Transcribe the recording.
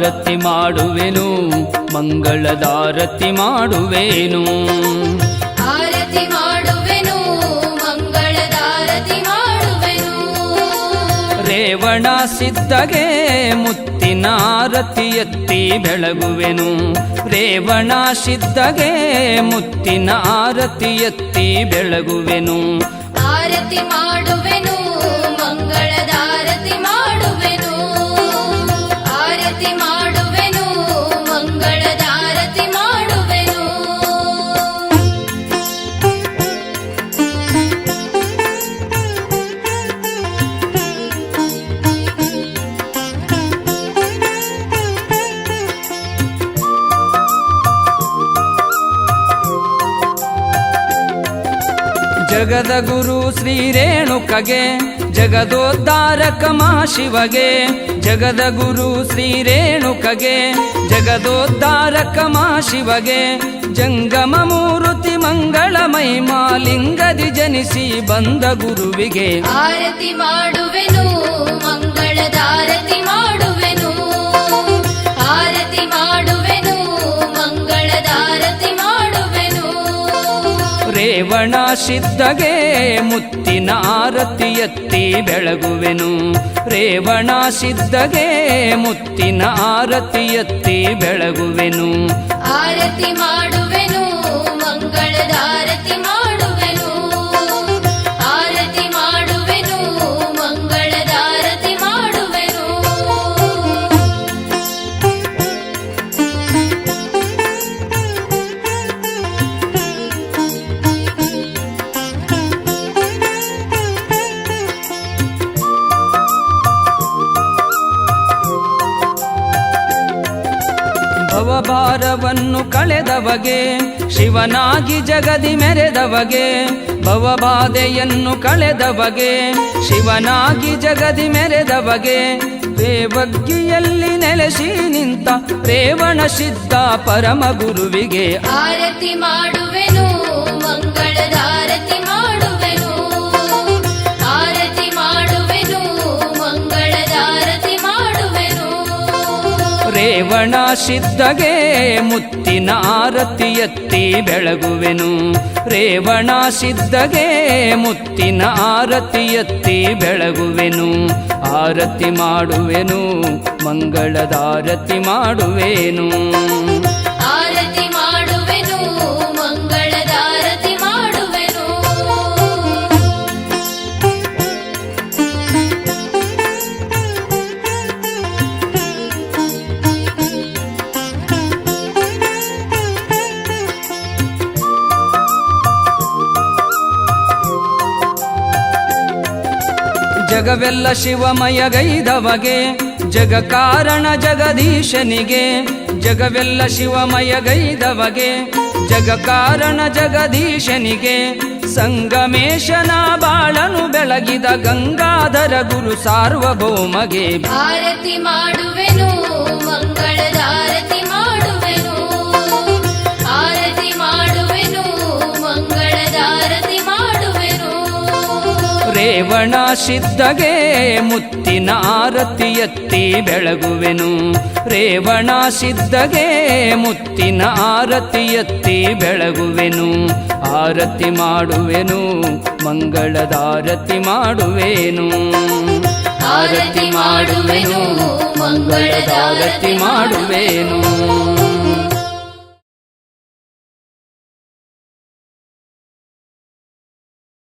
ಆರತಿ ಮಾಡುವೆನು, ಮಂಗಳದಾರತಿ ಮಾಡುವೆನು. ಆರತಿ ಮಾಡುವೆನು, ಮಂಗಳದಾರತಿ ಮಾಡುವೆನು. ರೇವಣ ಸಿದ್ಧಗೆ ಮುತ್ತಿನ ಆರತಿ ಎತ್ತಿ ಬೆಳಗುವೆನು. ರೇವಣ ಸಿದ್ಧಗೆ ಮುತ್ತಿನ ಆರತಿ ಎತ್ತಿ ಬೆಳಗುವೆನು. ಆರತಿ ಮಾಡುವೆನು, ಮಂಗಳದಾರತಿ ಮಾಡುವೆನು. ಆರತಿ ಮಾಡುವೆನು, ಮಂಗಳದಾರತಿ ಮಾಡುವೆನು. ಜಗದ ಗುರು ಶ್ರೀ ರೇಣುಕಗೆ, ಜಗದೋದ್ಧಾರಕ ಮಹಾಶಿವಗೆ. ಜಗದ ಗುರು ಶ್ರೀ ರೇಣುಕಗೆ, ಜಗದೋದ್ಧಾರಕ ಮಹಾಶಿವಗೆ. ಜಂಗಮ ಮೂರುತಿ ಮಂಗಳಮೈ ಮಾಲಿಂಗದಿ ಜನಿಸಿ ಬಂದ ಗುರುವಿಗೆ. ಆರತಿ ಮಾಡುವೆನು, ಮಂಗಳದಾರತಿ ಮಾಡುವೆನು. ಆರತಿ ಮಾಡುವೆನು, ಮಂಗಳದಾರತಿ ಮಾಡುವೆನು. ರೇವಣ ಸಿದ್ಧಗೆ ಮುತ್ತಿನ ಆರತಿ ಎತ್ತಿ ಬೆಳಗುವೆನು. ರೇವಣ ಸಿದ್ಧಗೆ ಮುತ್ತಿನ ಆರತಿ ಎತ್ತಿ ಬೆಳಗುವೆನು. ಆರತಿ ಮಾಡುವೆನು, ಮಂಗಳದಾರತಿ ಮಾಡುವೆನು. ಆರತಿ ಮಾಡುವೆನು, ಮಂಗಳದಾರತಿ ಮಾಡುವೆನು. ಭವಭಾರವನ್ನು ಕಳೆದವಗೆ, ಶಿವನಾಗಿ ಜಗದಿ ಮೆರೆದವಗೆ. ಭವಬಾಧೆಯನ್ನು ಕಳೆದವಗೆ, ಶಿವನಾಗಿ ಜಗದಿ ಮೆರೆದವಗೆ. ರೇವಗ್ಗಿಯಲ್ಲಿ ನೆಲೆಸಿ ನಿಂತ ರೇವಣ ಸಿದ್ಧ ಪರಮ ಗುರುವಿಗೆ. ಆರತಿ ಮಾಡುವೆನು, ಮಂಗಳದಾರತಿ ಮಾಡುವೆನು. ಆರತಿ ಮಾಡುವೆನು, ಮಂಗಳದಾರತಿ ಮಾಡುವೆನು. ರೇವಣ ಸಿದ್ಧಗೆ ಮುತ್ತಿನ ಆರತಿ ಎತ್ತಿ ಬೆಳಗುವೆನು. ರೇವಣ ಸಿದ್ಧಗೆ ಮುತ್ತಿನ ಆರತಿ ಎತ್ತಿ ಬೆಳಗುವೆನು. ಆರತಿ ಮಾಡುವೆನು, ಮಂಗಳದಾರತಿ ಮಾಡುವೆನು. ಆರತಿ ಮಾಡುವೆನು, ಮಂಗಳದಾರತಿ ಮಾಡುವೆನು. ಜಗವೆಲ್ಲ ಶಿವಮಯಗೈದವಗೆ, ಜಗ ಕಾರಣ ಜಗದೀಶನಿಗೆ. ಜಗವೆಲ್ಲ ಶಿವಮಯಗೈದವಗೆ, ಜಗ ಕಾರಣ ಜಗದೀಶನಿಗೆ. ಸಂಗಮೇಶನ ಬಾಳನು ಬೆಳಗಿದ ಗಂಗಾಧರ ಗುರು ಸಾರ್ವಭೌಮಗೆ. ಆರತಿ ಮಾಡುವೆನು, ಮಂಗಳದಾರತಿ ಮಾಡುವೆನು. ಆರತಿ ಮಾಡುವೆನು, ಮಂಗಳದಾರತಿ ಮಾಡುವೆನು. ರೇವಣ ಸಿದ್ಧಗೆ ಮುತ್ತಿನ ಆರತಿ ಎತ್ತಿ ಬೆಳಗುವೆನು. ರೇವಣ ಸಿದ್ಧಗೆ ಮುತ್ತಿನ ಆರತಿ ಎತ್ತಿ ಬೆಳಗುವೆನು. ಆರತಿ ಮಾಡುವೆನು, ಮಂಗಳದಾರತಿ ಮಾಡುವೆನು. ಆರತಿ ಮಾಡುವೆನು, ಮಂಗಳದಾರತಿ ಮಾಡುವೆನು.